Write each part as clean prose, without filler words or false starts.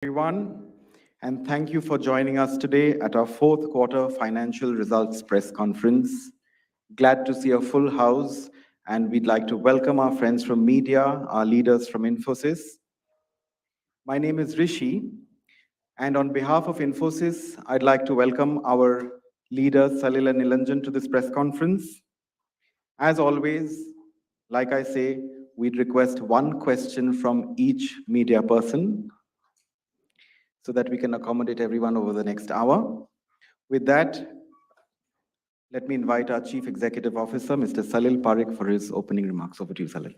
Everyone, and thank you for joining us today at our fourth quarter financial results press conference. Glad to see a full house, and we'd like to welcome our friends from media, our leaders from Infosys. My name is Rishi, and on behalf of Infosys, I'd like to welcome our leaders, Salil and Nilanjan, to this press conference. As always, like I say, we'd request one question from each media person, so that we can accommodate everyone over the next hour. With that, let me invite our Chief Executive Officer, Mr. Salil Parekh, for his opening remarks. Over to you, Salil.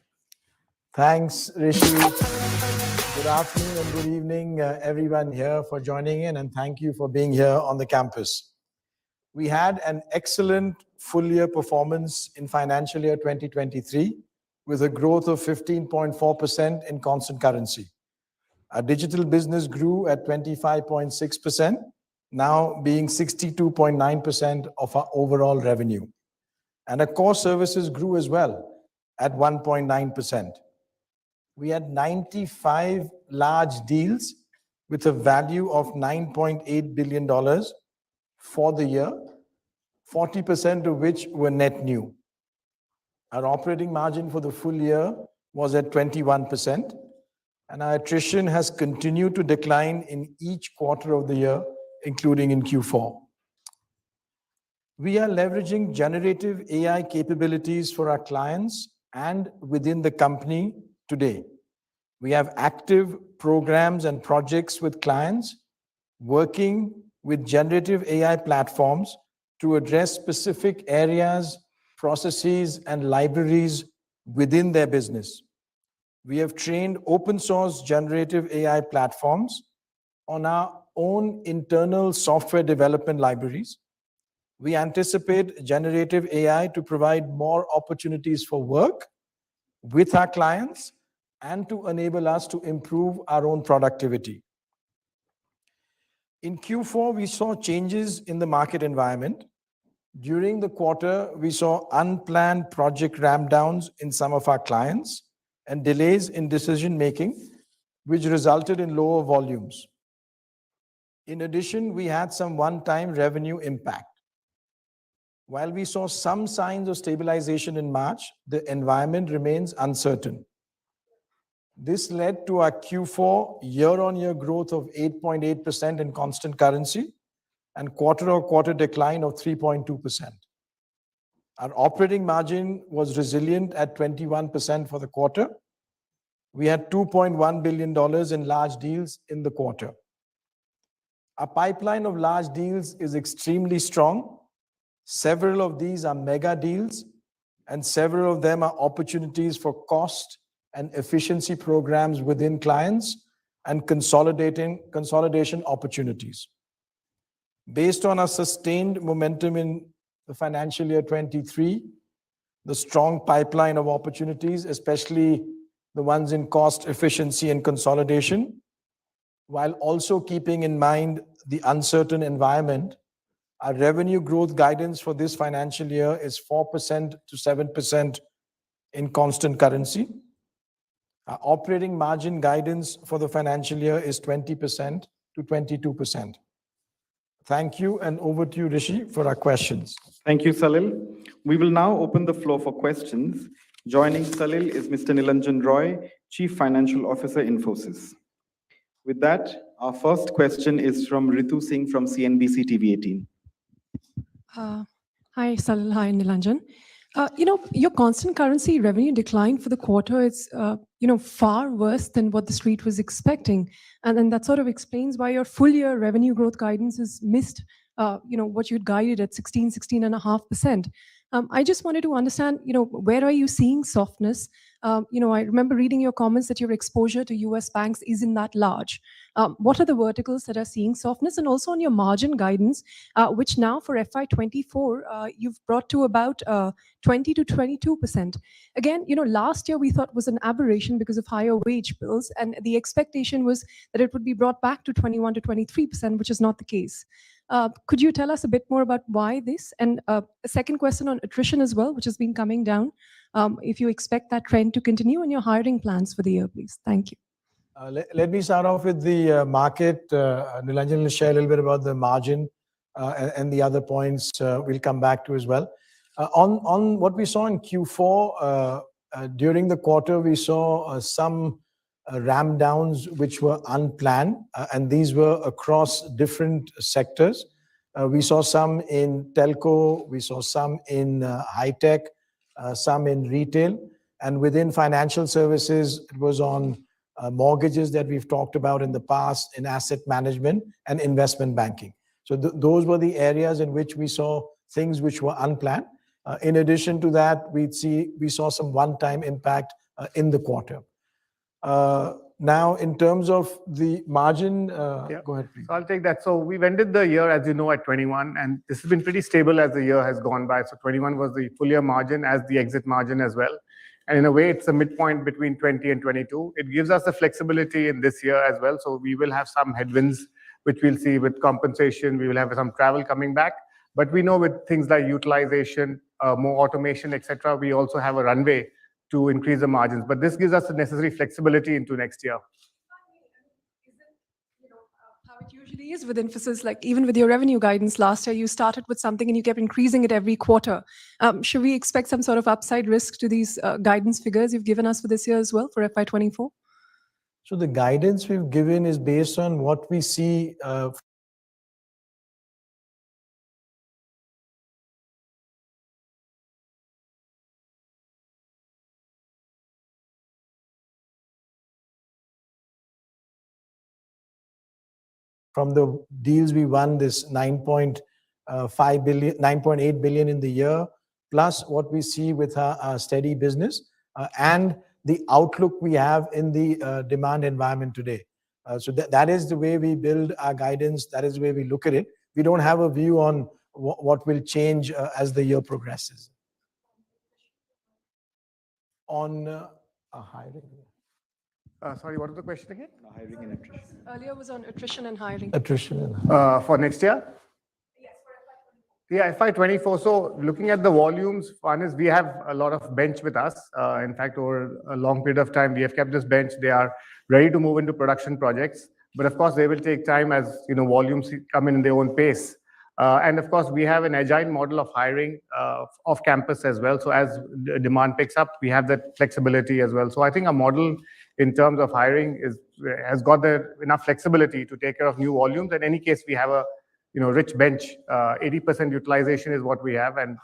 Thanks, Rishi. Good afternoon and good evening, everyone here for joining in, and thank you for being here on the campus. We had an excellent full-year performance in financial year 2023 with a growth of 15.4% in constant currency. Our digital business grew at 25.6%, now being 62.9% of our overall revenue. And our core services grew as well at 1.9%. We had 95 large deals with a value of $9.8 billion for the year, 40% of which were net new. Our operating margin for the full year was at 21%. And our attrition has continued to decline in each quarter of the year, including in Q4. We are leveraging generative AI capabilities for our clients and within the company today. We have active programs and projects with clients working with generative AI platforms to address specific areas, processes, and libraries within their business. We have trained open source generative AI platforms on our own internal software development libraries. We anticipate generative AI to provide more opportunities for work with our clients and to enable us to improve our own productivity. In Q4, we saw changes in the market environment. During the quarter, we saw unplanned project ramp downs in some of our clients and delays in decision-making, which resulted in lower volumes. In addition, we had some one-time revenue impact. While we saw some signs of stabilization in March, the environment remains uncertain. This led to our Q4 year-on-year growth of 8.8% in constant currency and quarter-on-quarter decline of 3.2%. Our operating margin was resilient at 21% for the quarter. We had $2.1 billion in large deals in the quarter. Our pipeline of large deals is extremely strong. Several of these are mega deals, and several of them are opportunities for cost and efficiency programs within clients and consolidation opportunities. Based on our sustained momentum in the financial year 23, the strong pipeline of opportunities, especially the ones in cost, efficiency, and consolidation, while also keeping in mind the uncertain environment, our revenue growth guidance for this financial year is 4% to 7% in constant currency. Our operating margin guidance for the financial year is 20% to 22%. Thank you, and over to you, Rishi, for our questions. Thank you, Salil. We will now open the floor for questions. Joining Salil is Mr. Nilanjan Roy, Chief Financial Officer, Infosys. With that, our first question is from Ritu Singh from CNBC TV18. Hi, Salil. Hi, Nilanjan. Your constant currency revenue decline for the quarter is, far worse than what the street was expecting. And then that sort of explains why your full year revenue growth guidance is missed, what you'd guided at 16.5%. I just wanted to understand, where are you seeing softness? I remember reading your comments that your exposure to US banks isn't that large. What are the verticals that are seeing softness? And also on your margin guidance, which now for FY24, you've brought to about 20 to 22%. Again, last year we thought was an aberration because of higher wage bills, and the expectation was that it would be brought back to 21 to 23%, which is not the case. Could you tell us a bit more about why this? And a second question on attrition as well, which has been coming down. If you expect that trend to continue in your hiring plans for the year, please. Thank you. Let me start off with the market. Nilanjan will share a little bit about the margin and the other points we'll come back to as well. On what we saw in Q4, during the quarter, we saw some ramp downs which were unplanned, and these were across different sectors. We saw some in telco, we saw some in high tech, some in retail, and within financial services, it was on mortgages that we've talked about in the past, in asset management and investment banking. So those were the areas in which we saw things which were unplanned. In addition to that, we saw some one-time impact in the quarter. Now, in terms of the margin, go ahead, please. So I'll take that. So we've ended the year, as you know, at 21, and this has been pretty stable as the year has gone by. So 21 was the full year margin as the exit margin as well. And in a way, it's a midpoint between 20 and 22. It gives us the flexibility in this year as well. So we will have some headwinds, which we'll see with compensation. We will have some travel coming back. But we know with things like utilization, more automation, etc., we also have a runway to increase the margins. But this gives us the necessary flexibility into next year. How it usually is with Infosys, like even with your revenue guidance last year, you started with something and you kept increasing it every quarter. Should we expect some sort of upside risk to these guidance figures you've given us for this year as well for FY24? So the guidance we've given is based on what we see from the deals we won, this 9.5 billion, 9.8 billion in the year, plus what we see with our steady business and the outlook we have in the demand environment today. So that is the way we build our guidance. That is the way we look at it. We don't have a view on what will change as the year progresses. On hiring. Sorry, what was the question again? Hiring and attrition. Earlier was on attrition and hiring. Attrition and hiring. For next year? Yes, for FY24. Yeah, FY24. So looking at the volumes, one is we have a lot of bench with us. In fact, over a long period of time, we have kept this bench. They are ready to move into production projects. But of course, they will take time as volumes come in their own pace. And of course, we have an agile model of hiring off campus as well. So as demand picks up, we have that flexibility as well. So I think our model in terms of hiring has got enough flexibility to take care of new volumes. In any case, we have a rich bench. 80% utilization is what we have, and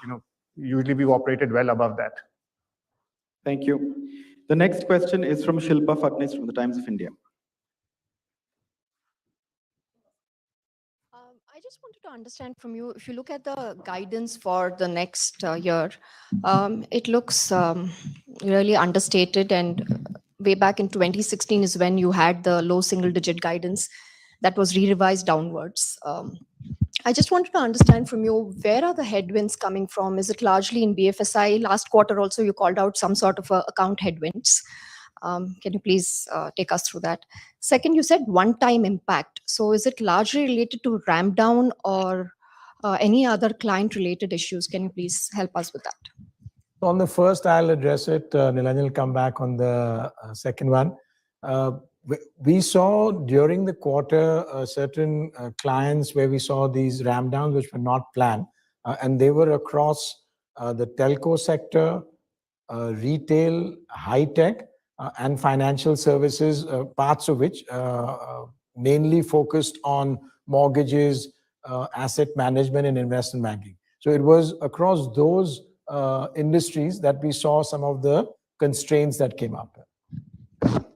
usually we've operated well above that. Thank you. The next question is from Shilpa Phadnis from the Times of India. I just wanted to understand from you, if you look at the guidance for the next year, it looks really understated, and way back in 2016 is when you had the low single-digit guidance that was re-revised downwards. I just wanted to understand from you, where are the headwinds coming from? Is it largely in BFSI? Last quarter also, you called out some sort of account headwinds. Can you please take us through that? Second, you said one-time impact. So is it largely related to ramp down or any other client-related issues? Can you please help us with that? On the first, I'll address it. Nilanjan will come back on the second one. We saw during the quarter certain clients where we saw these ramp downs which were not planned, and they were across the telco sector, retail, high tech, and financial services, parts of which mainly focused on mortgages, asset management, and investment banking. So it was across those industries that we saw some of the constraints that came up.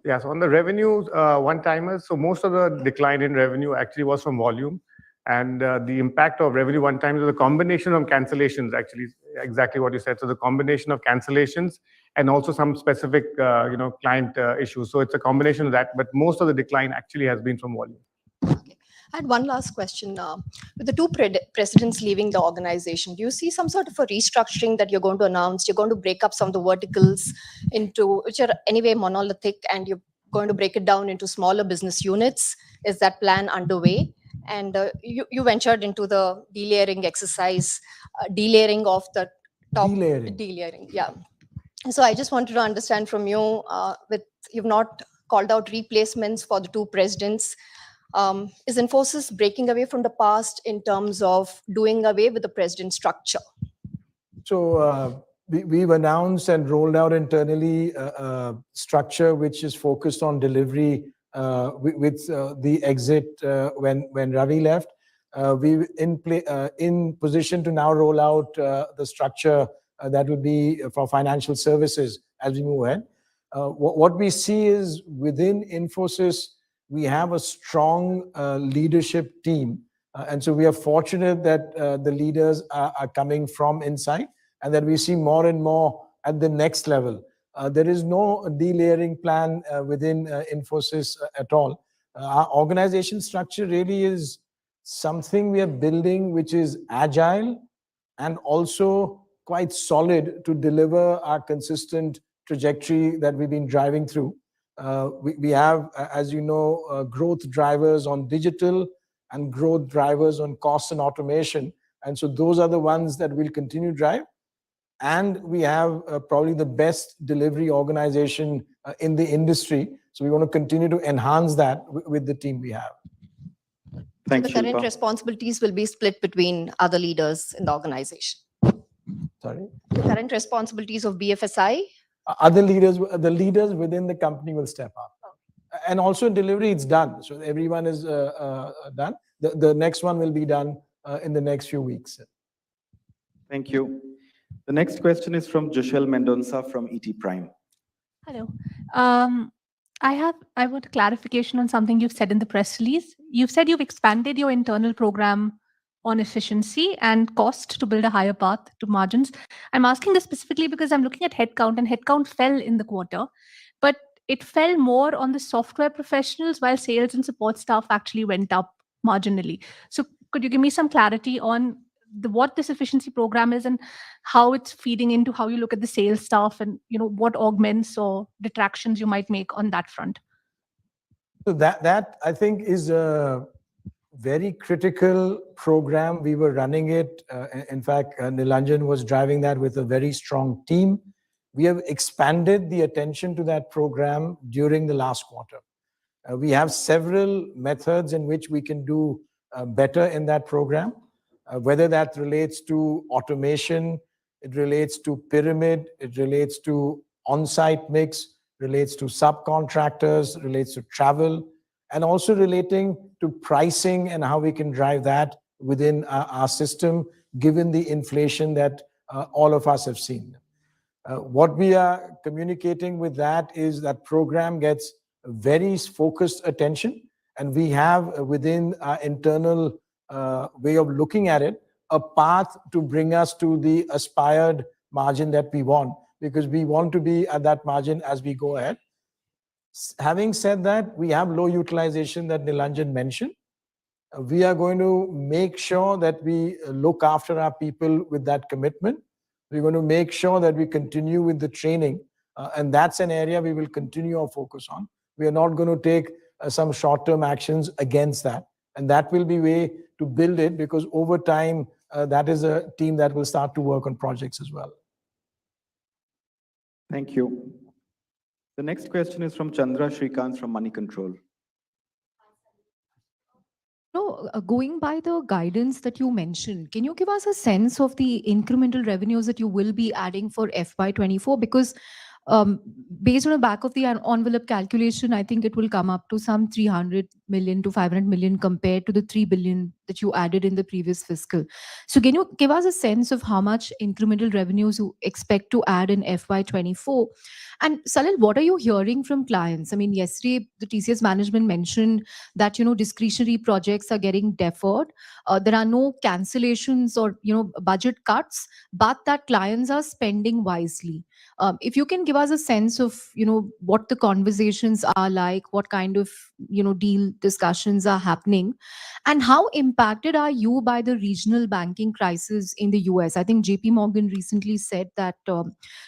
Yeah, so on the revenue one-timers, so most of the decline in revenue actually was from volume. And the impact of revenue one-timers is a combination of cancellations, actually, exactly what you said. So the combination of cancellations and also some specific client issues. So it's a combination of that, but most of the decline actually has been from volume. Okay. I had one last question. With the two presidents leaving the organization, do you see some sort of a restructuring that you're going to announce? You're going to break up some of the verticals into, which are anyway monolithic, and you're going to break it down into smaller business units? Is that plan underway? And you ventured into the delayering exercise, delayering of the top. Delayering. Delayering, yeah. So I just wanted to understand from you, you've not called out replacements for the two presidents. Is Infosys breaking away from the past in terms of doing away with the president structure? So we've announced and rolled out internally a structure which is focused on delivery with the exit when Ravi left. We in position to now roll out the structure that would be for financial services as we move ahead. What we see is within Infosys, we have a strong leadership team. And so we are fortunate that the leaders are coming from inside and that we see more and more at the next level. There is no delayering plan within Infosys at all. Our organization structure really is something we are building which is agile and also quite solid to deliver our consistent trajectory that we've been driving through. We have, as you know, growth drivers on digital and growth drivers on cost and automation. And so those are the ones that we'll continue to drive. And we have probably the best delivery organization in the industry. So we want to continue to enhance that with the team we have. Thanks, So the current Shilpa. responsibilities will be split between other leaders in the organization. Sorry? The current responsibilities of BFSI? Other leaders, the leaders within the company will step up. And also in delivery, it's done. So everyone is done. The next one will be done in the next few weeks. Thank you. The next question is from Joshelle Mendonça from ET Prime. Hello. I want a clarification on something you've said in the press release. You've said you've expanded your internal program on efficiency and cost to build a higher path to margins. I'm asking this specifically because I'm looking at headcount, and headcount fell in the quarter, but it fell more on the software professionals while sales and support staff actually went up marginally. So could you give me some clarity on what this efficiency program is and how it's feeding into how you look at the sales staff and what augments or detractions you might make on that front? So that I think is a very critical program. We were running it. In fact, Nilanjan was driving that with a very strong team. We have expanded the attention to that program during the last quarter. We have several methods in which we can do better in that program, whether that relates to automation, it relates to pyramid, it relates to on-site mix, relates to subcontractors, relates to travel, and also relating to pricing and how we can drive that within our system, given the inflation that all of us have seen. What we are communicating with that is that program gets very focused attention, and we have within our internal way of looking at it, a path to bring us to the aspired margin that we want, because we want to be at that margin as we go ahead. Having said that, we have low utilization that Nilanjan mentioned. We are going to make sure that we look after our people with that commitment. We're going to make sure that we continue with the training, and that's an area we will continue our focus on. We are not going to take some short-term actions against that, and that will be way to build it, because over time, that is a team that will start to work on projects as well. Thank you. The next question is from Chandra Shrikant from Money Control. No, going by the guidance that you mentioned, can you give us a sense of the incremental revenues that you will be adding for FY24? Because based on the back of the envelope calculation, I think it will come up to some 300 million to 500 million compared to the 3 billion that you added in the previous fiscal. So can you give us a sense of how much incremental revenues you expect to add in FY24? And Salil, what are you hearing from clients? I mean, yesterday, the TCS management mentioned that, discretionary projects are getting deferred. There are no cancellations or, budget cuts, but that clients are spending wisely. If you can give us a sense of, what the conversations are like, what kind of, deal discussions are happening, and how impacted are you by the regional banking crisis in the US? I think JP Morgan recently said that,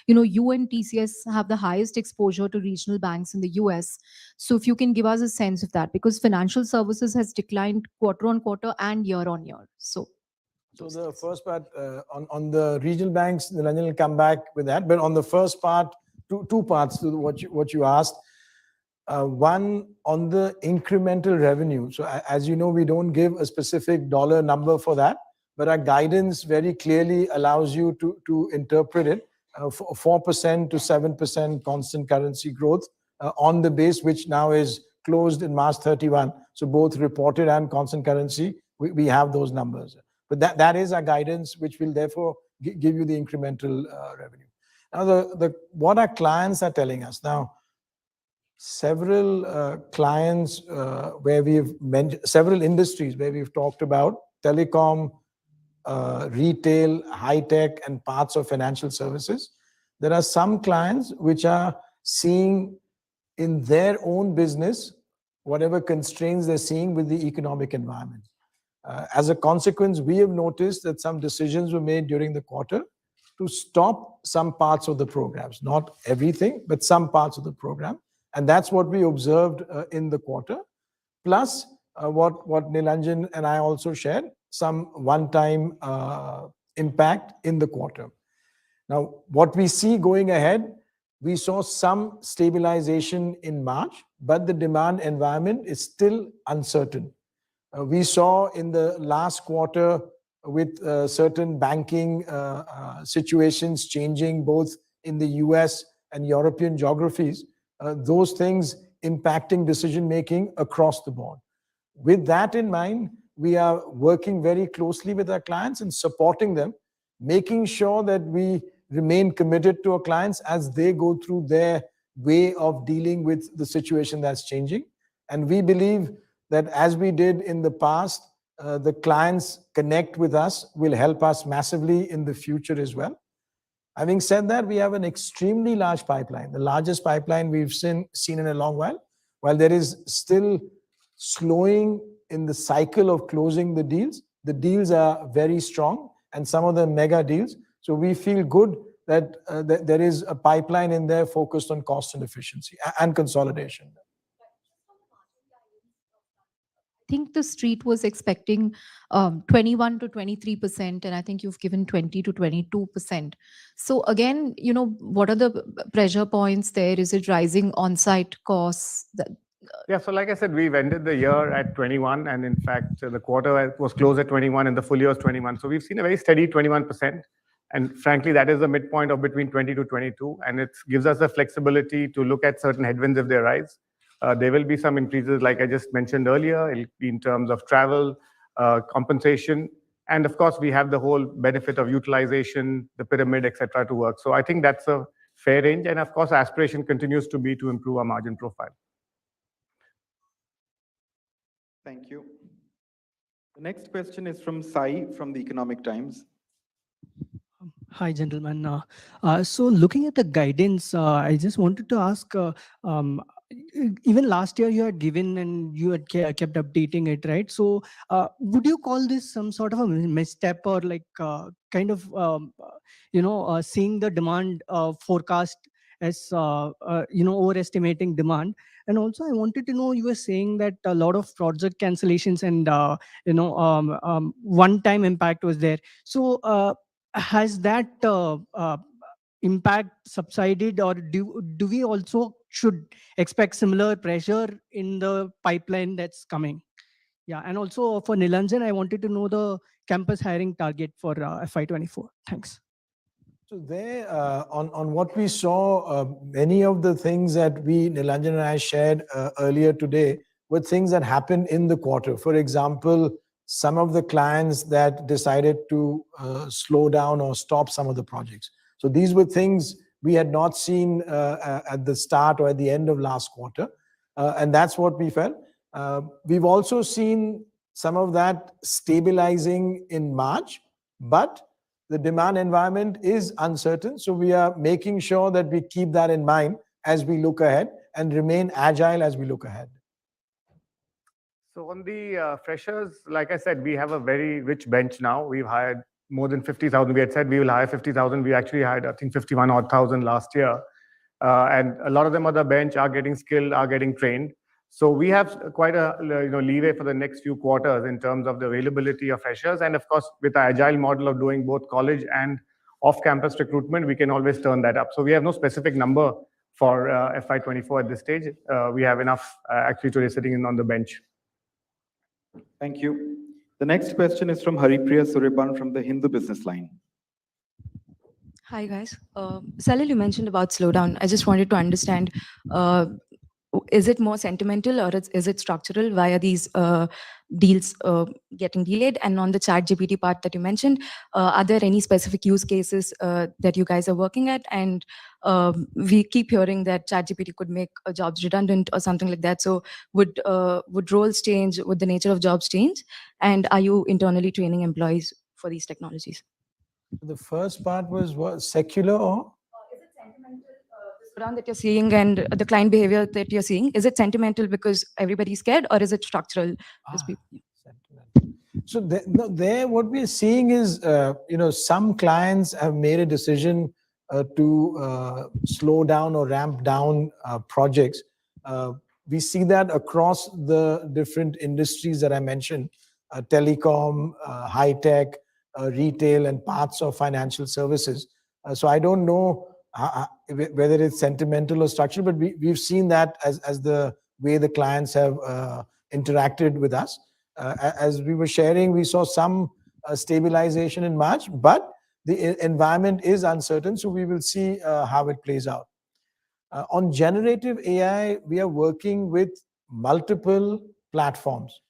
you and TCS have the highest exposure to regional banks in the US. So if you can give us a sense of that, because financial services has declined quarter on quarter and year on year. So the first part on the regional banks, Nilanjan will come back with that. But on the first part, two parts to what you asked. One, on the incremental revenue. So as you know, we don't give a specific dollar number for that, but our guidance very clearly allows you to interpret it, 4% to 7% constant currency growth on the base, which now is closed in March 31. So both reported and constant currency, we have those numbers. But that is our guidance, which will therefore give you the incremental revenue. Now, what our clients are telling us now, several clients where we've mentioned, several industries where we've talked about telecom, retail, high tech, and parts of financial services. There are some clients which are seeing in their own business whatever constraints they're seeing with the economic environment. As a consequence, we have noticed that some decisions were made during the quarter to stop some parts of the programs, not everything, but some parts of the program. And that's what we observed in the quarter. Plus, what Nilanjan and I also shared, some one-time impact in the quarter. Now, what we see going ahead, we saw some stabilization in March, but the demand environment is still uncertain. We saw in the last quarter with certain banking situations changing both in the US and European geographies, those things impacting decision-making across the board. With that in mind, we are working very closely with our clients and supporting them, making sure that we remain committed to our clients as they go through their way of dealing with the situation that's changing. And we believe that as we did in the past, the clients connect with us will help us massively in the future as well. Having said that, we have an extremely large pipeline, the largest pipeline we've seen in a long while. While there is still slowing in the cycle of closing the deals are very strong and some of them mega deals. So we feel good that there is a pipeline in there focused on cost and efficiency and consolidation. I think the street was expecting 21 to 23%, and I think you've given 20 to 22%. So again, what are the pressure points there? Is it rising on-site costs? Yeah, so like I said, we've ended the year at 21, and in fact, the quarter was closed at 21, and the full year was 21. So we've seen a very steady 21%. And frankly, that is the midpoint of between 20 to 22, and it gives us the flexibility to look at certain headwinds if they arise. There will be some increases, like I just mentioned earlier, it'll be in terms of travel, compensation, and of course, we have the whole benefit of utilization, the pyramid, etc., to work. So I think that's a fair range, and of course, aspiration continues to be to improve our margin profile. Thank you. The next question is from Sai from the Economic Times. Hi, gentlemen. So looking at the guidance, I just wanted to ask, even last year you had given and you had kept updating it, right? So would you call this some sort of a misstep or like kind of, seeing the demand forecast as, overestimating demand? And also I wanted to know, you were saying that a lot of project cancellations and, one-time impact was there. So has that impact subsided, or do we also should expect similar pressure in the pipeline that's coming? Yeah, and also for Nilanjan, I wanted to know the campus hiring target for FY24. Thanks. So there, on what we saw, many of the things that Nilanjan and I shared earlier today were things that happened in the quarter. For example, some of the clients that decided to slow down or stop some of the projects. So these were things we had not seen at the start or at the end of last quarter. And that's what we felt. We've also seen some of that stabilizing in March, but the demand environment is uncertain. So we are making sure that we keep that in mind as we look ahead and remain agile as we look ahead. So on the freshers, like I said, we have a very rich bench now. We've hired more than 50,000. We had said we will hire 50,000. We actually hired, I think, 51,000 last year. And a lot of them on the bench are getting skilled, are getting trained. So we have quite a leeway for the next few quarters in terms of the availability of freshers. And of course, with the agile model of doing both college and off-campus recruitment, we can always turn that up. So we have no specific number for FY24 at this stage. We have enough actually today sitting on the bench. Thank you. The next question is from Haripriya Suryapan from the Hindu Business Line. Hi, guys. Salil, you mentioned about slowdown. I just wanted to understand, is it more sentimental or is it structural? Why are these deals getting delayed? And on the ChatGPT part that you mentioned, are there any specific use cases that you guys are working at? And we keep hearing that ChatGPT could make jobs redundant or something like that. So would roles change? Would the nature of jobs change? And are you internally training employees for these technologies? The first part was what, secular or? Is it sentimental, the slowdown that you're seeing and the client behavior that you're seeing? Is it sentimental because everybody's scared, or is it structural? Sentimental. So there, what we're seeing is, some clients have made a decision to slow down or ramp down projects. We see that across the different industries that I mentioned, telecom, high tech, retail, and parts of financial services. So I don't know whether it's sentimental or structural, but we've seen that as the way the clients have interacted with us. As we were sharing, we saw some stabilization in March, but the environment is uncertain, so we will see how it plays out. On generative AI, we are working with multiple platforms.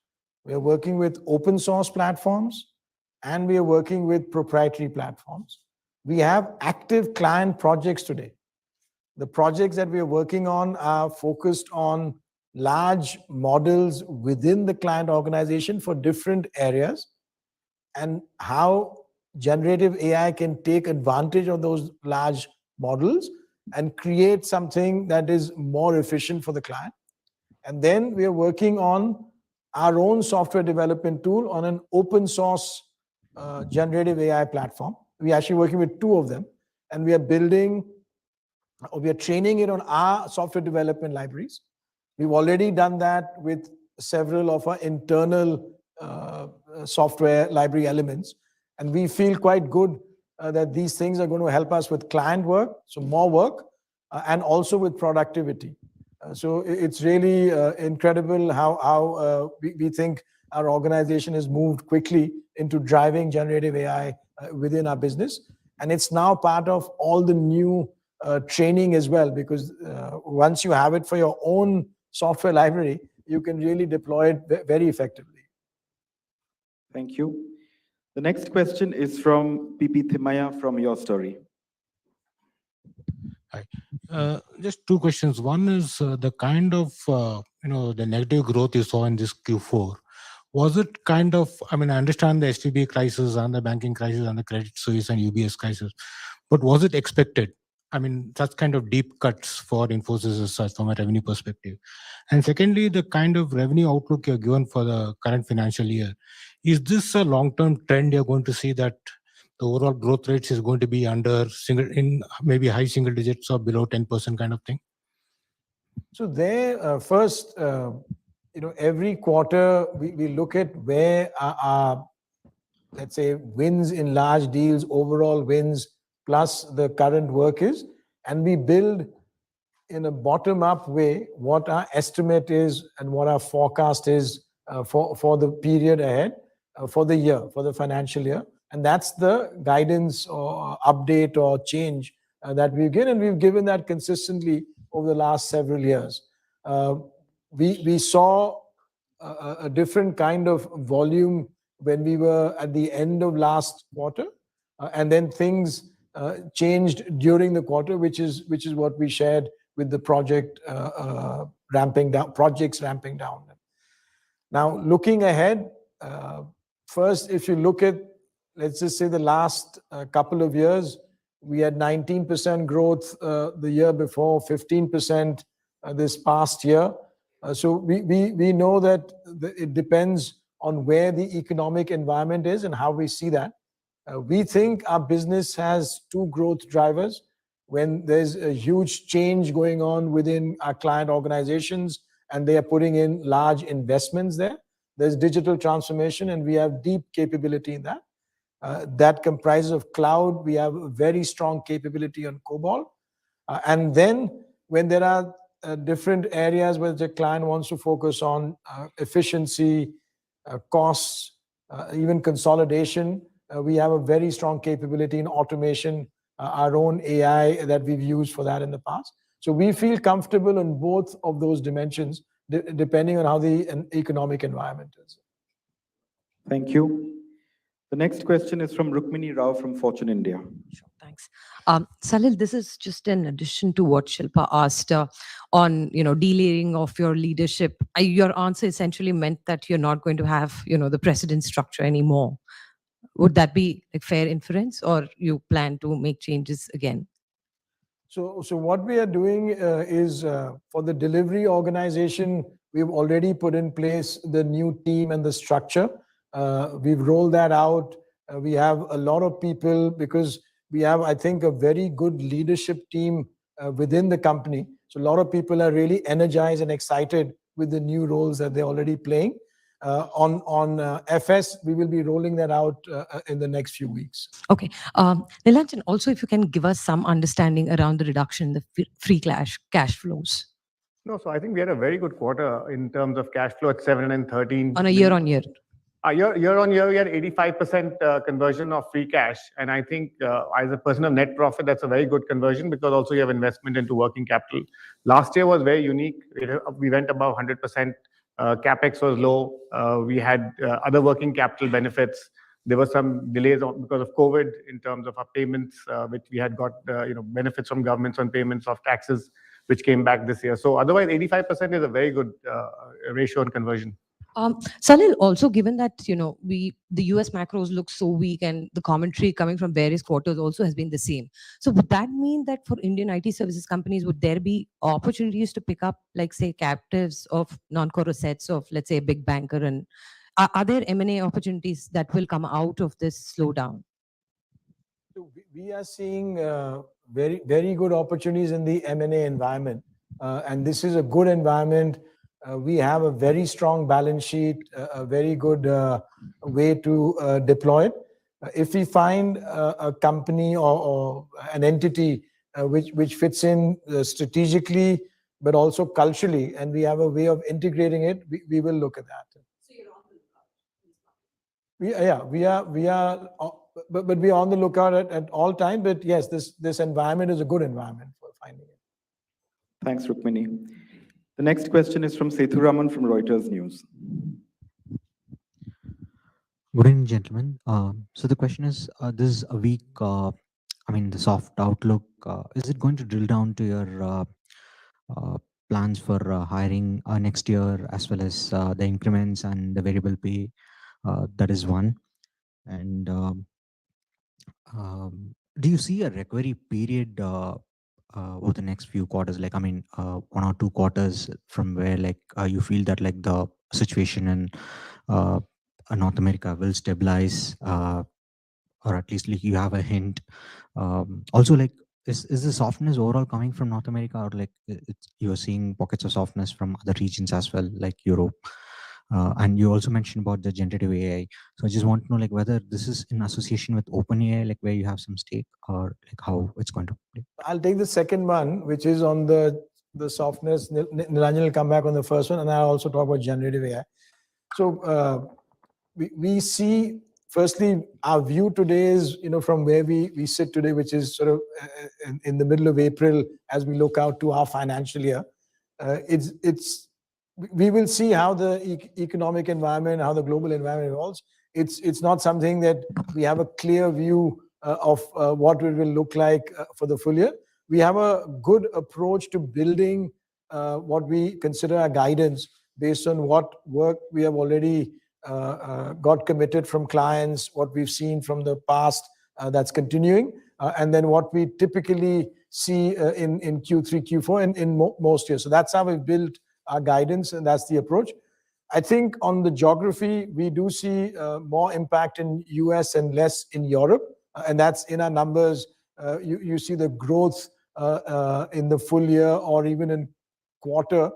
We are working with open source platforms, and we are working with proprietary platforms. We have active client projects today. The projects that we are working on are focused on large models within the client organization for different areas, and how generative AI can take advantage of those large models and create something that is more efficient for the client. And then we are working on our own software development tool on an open source generative AI platform. We're actually working with two of them, and we are training it on our software development libraries. We've already done that with several of our internal software library elements, and we feel quite good that these things are going to help us with client work, so more work, and also with productivity. So it's really incredible how we think our organization has moved quickly into driving generative AI within our business. And it's now part of all the new training as well, because once you have it for your own software library, you can really deploy it very effectively. Thank you. The next question is from PP Thimaya from Your Story. Hi. Just two questions. One is the kind of, the negative growth you saw in this Q4. Was it kind of, I understand the SVB crisis and the banking crisis and the Credit Suisse and UBS crisis, but was it expected? Such kind of deep cuts for Infosys as such from a revenue perspective. And secondly, the kind of revenue outlook you're given for the current financial year, is this a long-term trend you're going to see that the overall growth rates is going to be maybe high single digits or below 10% kind of thing? So there, first, every quarter we look at where our, let's say, wins in large deals, overall wins, plus the current work is, and we build in a bottom-up way what our estimate is and what our forecast is for the period ahead, for the year, for the financial year. And that's the guidance or update or change that we've given, and we've given that consistently over the last several years. We saw a different kind of volume when we were at the end of last quarter, and then things changed during the quarter, which is what we shared with the projects ramping down. Now, looking ahead, first, if you look at, let's just say, the last couple of years, we had 19% growth the year before, 15% this past year. So we know that it depends on where the economic environment is and how we see that. We think our business has two growth drivers. When there's a huge change going on within our client organizations and they are putting in large investments there, there's digital transformation, and we have deep capability in that. That comprises of cloud. We have a very strong capability on COBOL. And then when there are different areas where the client wants to focus on efficiency, costs, even consolidation, we have a very strong capability in automation, our own AI that we've used for that in the past. So we feel comfortable in both of those dimensions, depending on how the economic environment is. Thank you. The next question is from Rukmini Rao from Fortune India. Sure, thanks. Salil, this is just in addition to what Shilpa asked on, delayering of your leadership. Your answer essentially meant that you're not going to have, the precedent structure anymore. Would that be a fair inference, or you plan to make changes again? So what we are doing is for the delivery organization, we've already put in place the new team and the structure. We've rolled that out. We have a lot of people because we have, I think, a very good leadership team within the company. So a lot of people are really energized and excited with the new roles that they're already playing. On FS, we will be rolling that out in the next few weeks. Okay. Nilanjan, also if you can give us some understanding around the reduction in the free cash flows. No, so I think we had a very good quarter in terms of cash flow at 713. On a year-on-year. Year-on-year, we had 85% conversion of free cash. And I think as a percent of net profit, that's a very good conversion because also you have investment into working capital. Last year was very unique. We went above 100%. CapEx was low. We had other working capital benefits. There were some delays because of COVID in terms of our payments, which we had got benefits from governments on payments of taxes, which came back this year. So otherwise, 85% is a very good ratio on conversion. Salil, also given that the US macros look so weak and the commentary coming from various quarters also has been the same. So would that mean that for Indian IT services companies, would there be opportunities to pick up, like say, captives of non-core assets of, let's say, a big banker? And are there M&A opportunities that will come out of this slowdown? We are seeing very, very good opportunities in the M&A environment. And this is a good environment. We have a very strong balance sheet, a very good way to deploy it. If we find a company or an entity which fits in strategically, but also culturally, and we have a way of integrating it, we will look at that. So you're on the lookout? We are, but we are on the lookout at all times. But yes, this environment is a good environment for finding it. Thanks, Rukmini. The next question is from Sethuraman from Reuters News. Good evening, gentlemen. So the question is, this is a week, the soft outlook. Is it going to drill down to your plans for hiring next year, as well as the increments and the variable pay? That is one. And do you see a recovery period over the next few quarters, 1 or 2 quarters from where you feel that the situation in North America will stabilize, or at least you have a hint? Also, is the softness overall coming from North America, or you're seeing pockets of softness from other regions as well, like Europe? And you also mentioned about the generative AI. So I just want to know whether this is in association with OpenAI, where you have some stake, or how it's going to play. I'll take the second one, which is on the softness. Nilanjan will come back on the first one, and I'll also talk about generative AI. So we see, firstly, our view today is, from where we sit today, which is sort of in the middle of April, as we look out to our financial year. We will see how the economic environment, how the global environment evolves. It's not something that we have a clear view of what it will look like for the full year. We have a good approach to building what we consider our guidance based on what work we have already got committed from clients, what we've seen from the past that's continuing, and then what we typically see in Q3, Q4, and in most years. So that's how we've built our guidance, and that's the approach. I think on the geography, we do see more impact in US and less in Europe, and that's in our numbers. You see the growth in the full year or even in quarter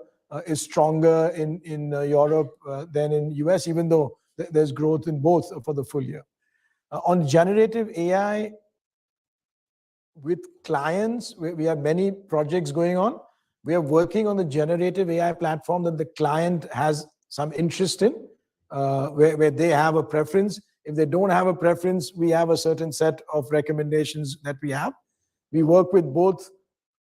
is stronger in Europe than in US, even though there's growth in both for the full year. On generative AI, with clients, we have many projects going on. We are working on the generative AI platform that the client has some interest in, where they have a preference. If they don't have a preference, we have a certain set of recommendations that we have. We work with both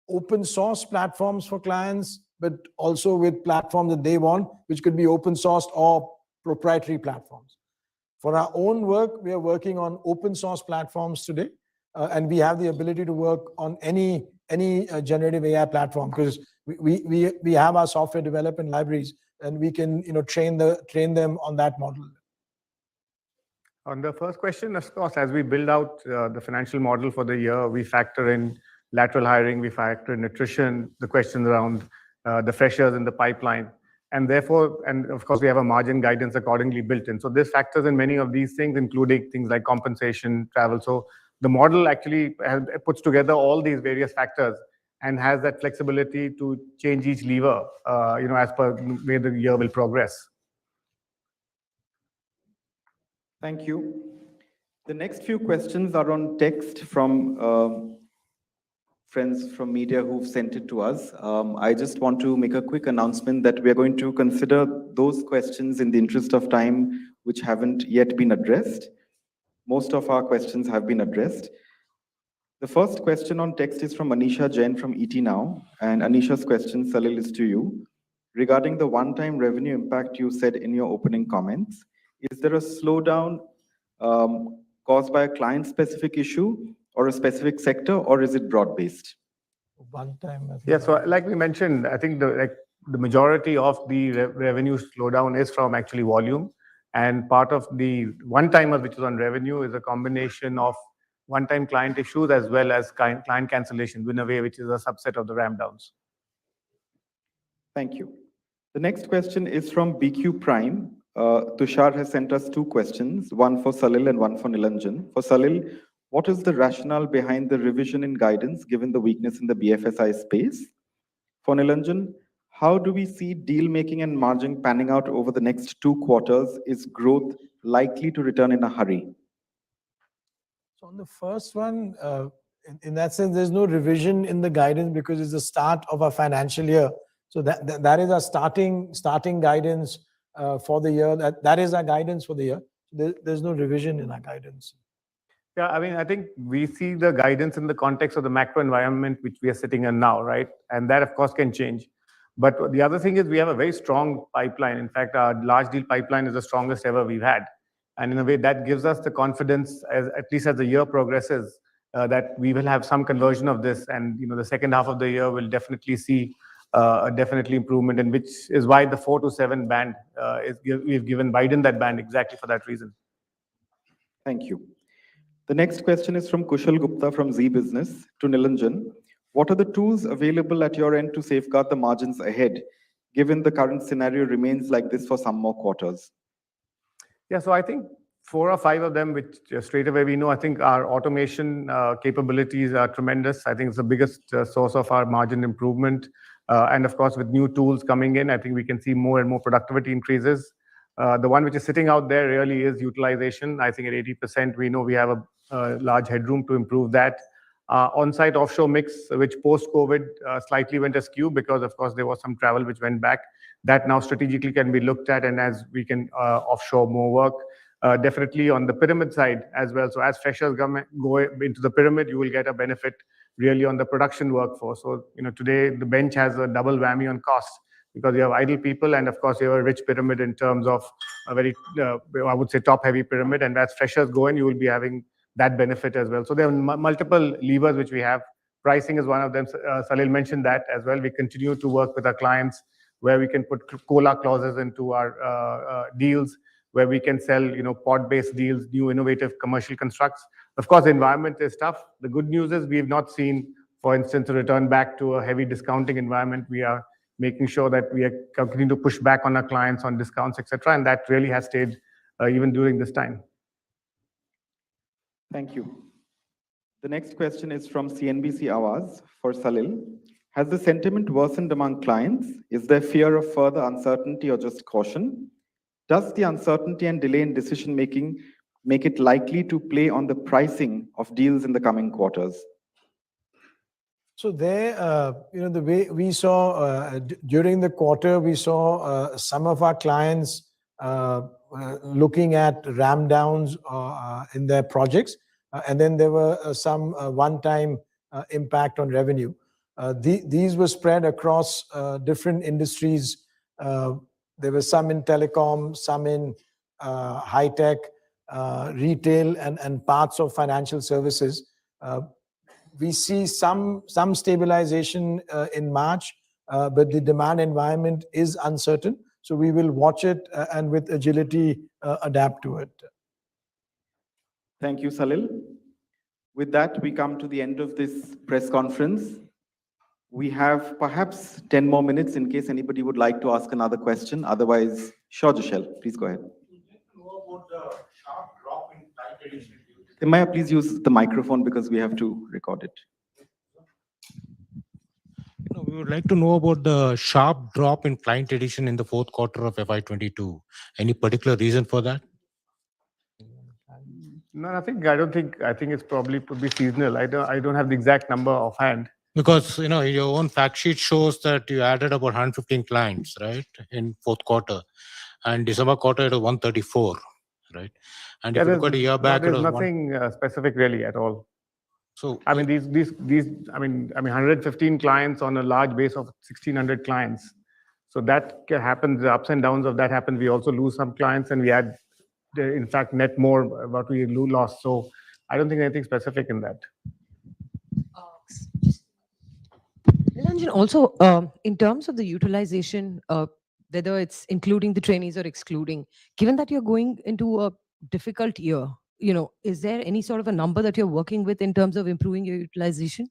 open source platforms for clients, but also with platforms that they want, which could be open sourced or proprietary platforms. For our own work, we are working on open source platforms today, and we have the ability to work on any generative AI platform because we have our software development libraries, and we can train them on that model. On the first question, of course, as we build out the financial model for the year, we factor in lateral hiring, we factor in attrition, the questions around the freshers in the pipeline. And therefore, and of course, we have a margin guidance accordingly built in. So this factors in many of these things, including things like compensation, travel. So the model actually puts together all these various factors and has that flexibility to change each lever, as per where the year will progress. Thank you. The next few questions are on text from friends from media who've sent it to us. I just want to make a quick announcement that we are going to consider those questions in the interest of time which haven't yet been addressed. Most of our questions have been addressed. The first question on text is from Anisha Jain from ET Now. And Anisha's question, Salil, is to you. Regarding the one-time revenue impact you said in your opening comments, is there a slowdown caused by a client-specific issue or a specific sector, or is it broad-based? One time. Yeah, so like we mentioned, I think the majority of the revenue slowdown is from actually volume. And part of the one-timer, which is on revenue, is a combination of one-time client issues as well as client cancellation, Winaway, which is a subset of the ramp downs. Thank you. The next question is from BQ Prime. Tushar has sent us two questions, one for Salil and one for Nilanjan. For Salil, what is the rationale behind the revision in guidance given the weakness in the BFSI space? For Nilanjan, how do we see deal making and margin panning out over the next 2 quarters? Is growth likely to return in a hurry? So on the first one, in that sense, there's no revision in the guidance because it's the start of our financial year. So that is our starting guidance for the year. That is our guidance for the year. There's no revision in our guidance. Yeah, I mean, I think we see the guidance in the context of the macro environment which we are sitting in now, right? And that, of course, can change. But the other thing is we have a very strong pipeline. In fact, our large deal pipeline is the strongest ever we've had. And in a way, that gives us the confidence, at least as the year progresses, that we will have some conversion of this. And the second half of the year will definitely see a definitely improvement, in which is why the 4 to 7 band we've given Biden that band exactly for that reason. Thank you. The next question is from Kushal Gupta from Z Business to Nilanjan. What are the tools available at your end to safeguard the margins ahead, given the current scenario remains like this for some more quarters? Yeah, so I think 4 or 5 of them, which straight away we know, I think our automation capabilities are tremendous. I think it's the biggest source of our margin improvement. And of course, with new tools coming in, I think we can see more and more productivity increases. The one which is sitting out there really is utilization. I think at 80%, we know we have a large headroom to improve that. On-site offshore mix, which post-COVID slightly went askew because, of course, there was some travel which went back. That now strategically can be looked at, and as we can offshore more work, definitely on the pyramid side as well. So as freshers go into the pyramid, you will get a benefit really on the production workforce. So today the bench has a double whammy on cost because you have idle people, and of course you have a rich pyramid in terms of a very, I would say, top-heavy pyramid. And as freshers go in, you will be having that benefit as well. So there are multiple levers which we have. Pricing is one of them. Salil mentioned that as well. We continue to work with our clients where we can put COLA clauses into our deals, where we can sell pod-based deals, new innovative commercial constructs. Of course, the environment is tough. The good news is we have not seen, for instance, a return back to a heavy discounting environment. We are making sure that we are continuing to push back on our clients on discounts, etc. And that really has stayed even during this time. Thank you. The next question is from CNBC Awaaz for Salil. Has the sentiment worsened among clients? Is there fear of further uncertainty or just caution? Does the uncertainty and delay in decision-making make it likely to play on the pricing of deals in the coming quarters? So there, the way we saw during the quarter, we saw some of our clients looking at ramp downs in their projects, and then there were some one-time impact on revenue. These were spread across different industries. There were some in telecom, some in high tech, retail, and parts of financial services. We see some stabilization in March, but the demand environment is uncertain. So we will watch it and with agility adapt to it. Thank you, Salil. With that, we come to the end of this press conference. We have perhaps 10 more minutes in case anybody would like to ask another question. Otherwise, sure, Joshel, please go ahead. May I please use the microphone because we have to record it. We would like to know about the sharp drop in client addition in the fourth quarter of FY22. Any particular reason for that? No, I think it's probably could be seasonal. I don't have the exact number offhand. Because your own fact sheet shows that you added about 115 clients, right, in fourth quarter, and December quarter it was 134, right? And if you look at a year back, there's nothing specific really at all. So I mean, these 115 clients on a large base of 1,600 clients. So that happens. The ups and downs of that happen. We also lose some clients, and we add, in fact, net more what we lost. So I don't think anything specific in that. Nilanjan, also, in terms of the utilization, whether it's including the trainees or excluding, given that you're going into a difficult year, is there any sort of a number that you're working with in terms of improving your utilization?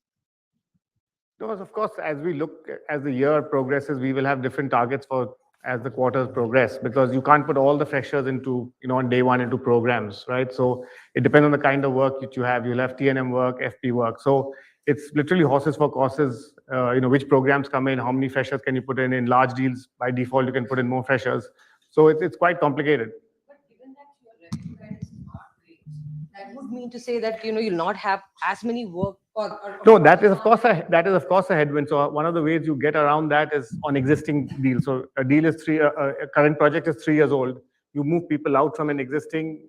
Because of course, as the year progresses, we will have different targets for as the quarters progress, because you can't put all the freshers into, on day one into programs, right? So it depends on the kind of work that you have. You'll have T&M work, FP work. So it's literally horses for courses, which programs come in, how many freshers can you put in large deals. By default, you can put in more freshers. So it's quite complicated. But given that your revenue guidance is not great, that would mean to say that, you'll not have as many work No, that is of course a headwind. So one of the ways you get around that is on existing deals. So a deal is a current project is 3 years old. You move people out from an existing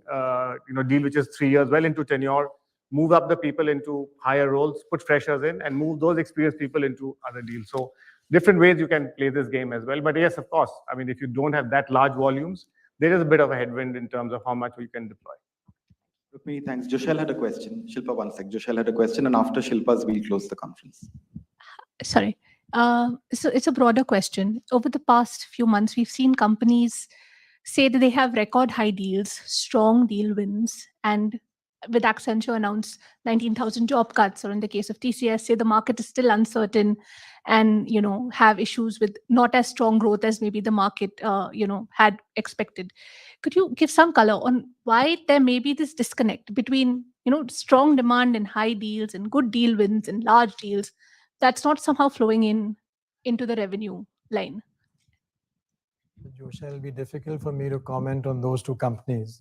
deal which is 3 years, well into tenure, move up the people into higher roles, put freshers in, and move those experienced people into other deals. So different ways you can play this game as well. But yes, of course, I mean, if you don't have that large volumes, there is a bit of a headwind in terms of how much we can deploy. Rukmini, thanks. Joshel had a question. Shilpa, one sec. Joshel had a question, and after Shilpa's, we'll close the conference. Sorry. So it's a broader question. Over the past few months, we've seen companies say that they have record high deals, strong deal wins, and with Accenture announce 19,000 job cuts, or in the case of TCS, say the market is still uncertain and, have issues with not as strong growth as maybe the market, had expected. Could you give some color on why there may be this disconnect between, strong demand and high deals and good deal wins and large deals that's not somehow flowing into the revenue line? Joshel, it'll be difficult for me to comment on those two companies.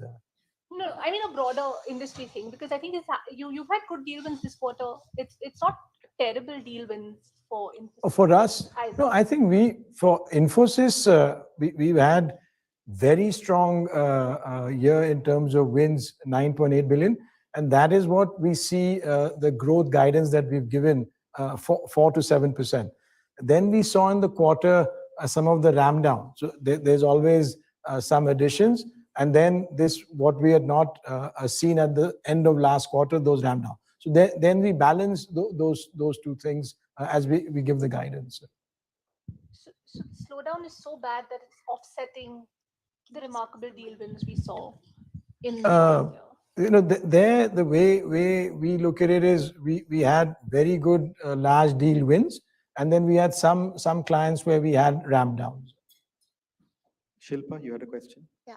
No, I mean a broader industry thing, because I think you've had good deal wins this quarter. It's not terrible deal wins for Infosys. For us, no, I think for Infosys, we've had very strong year in terms of wins, 9.8 billion. And that is what we see the growth guidance that we've given, 4 to 7%. Then we saw in the quarter some of the ramp down. So there's always some additions. And then what we had not seen at the end of last quarter, those ramp down. So then we balance those two things as we give the guidance. So slowdown is so bad that it's offsetting the remarkable deal wins we saw in the year. The way we look at it is we had very good large deal wins, and then we had some clients where we had ramp downs. Shilpa, you had a question? Yeah,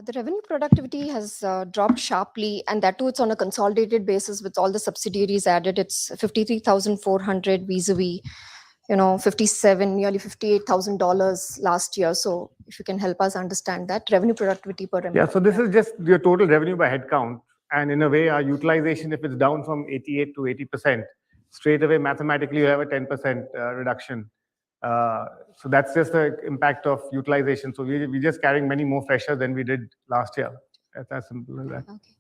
the revenue productivity has dropped sharply, and that too, it's on a consolidated basis with all the subsidiaries added. It's 53,400 vis-a-vis, nearly $58,000 last year. So if you can help us understand that revenue productivity per employee. Yeah, so this is just your total revenue by headcount, and in a way, our utilization, if it's down from 88 to 80%, straight away mathematically you have a 10% reduction. So that's just the impact of utilization. So we're just carrying many more freshers than we did last year. That's as simple as that. Okay.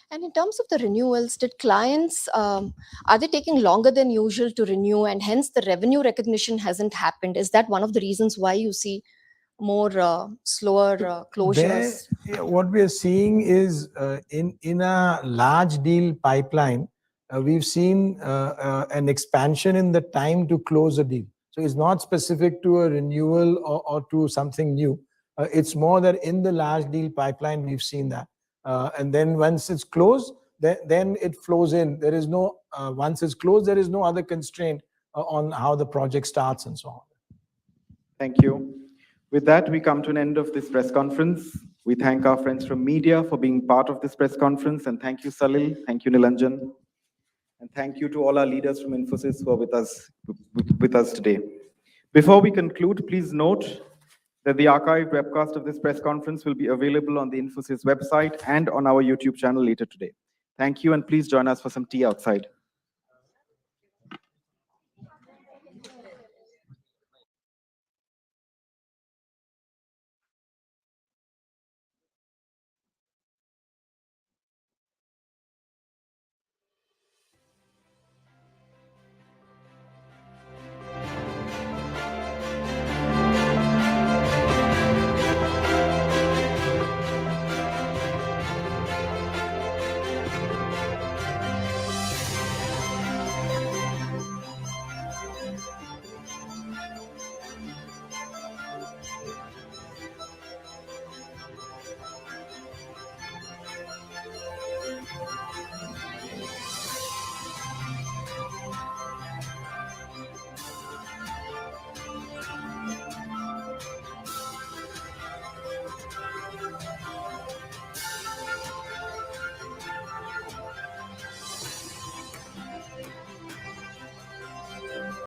And in terms of the renewals, did clients, are they taking longer than usual to renew, and hence the revenue recognition hasn't happened? Is that one of the reasons why you see more slower closures? What we are seeing is in a large deal pipeline, we've seen an expansion in the time to close a deal. So it's not specific to a renewal or to something new. It's more that in the large deal pipeline, we've seen that. And then once it's closed, then it flows in. There is no, once it's closed, there is no other constraint on how the project starts and so on. Thank you. With that, we come to an end of this press conference. We thank our friends from media for being part of this press conference. And thank you, Salil. Thank you, Nilanjan. And thank you to all our leaders from Infosys who are with us today. Before we conclude, please note that the archived webcast of this press conference will be available on the Infosys website and on our YouTube channel later today. Thank you, and please join us for some tea outside.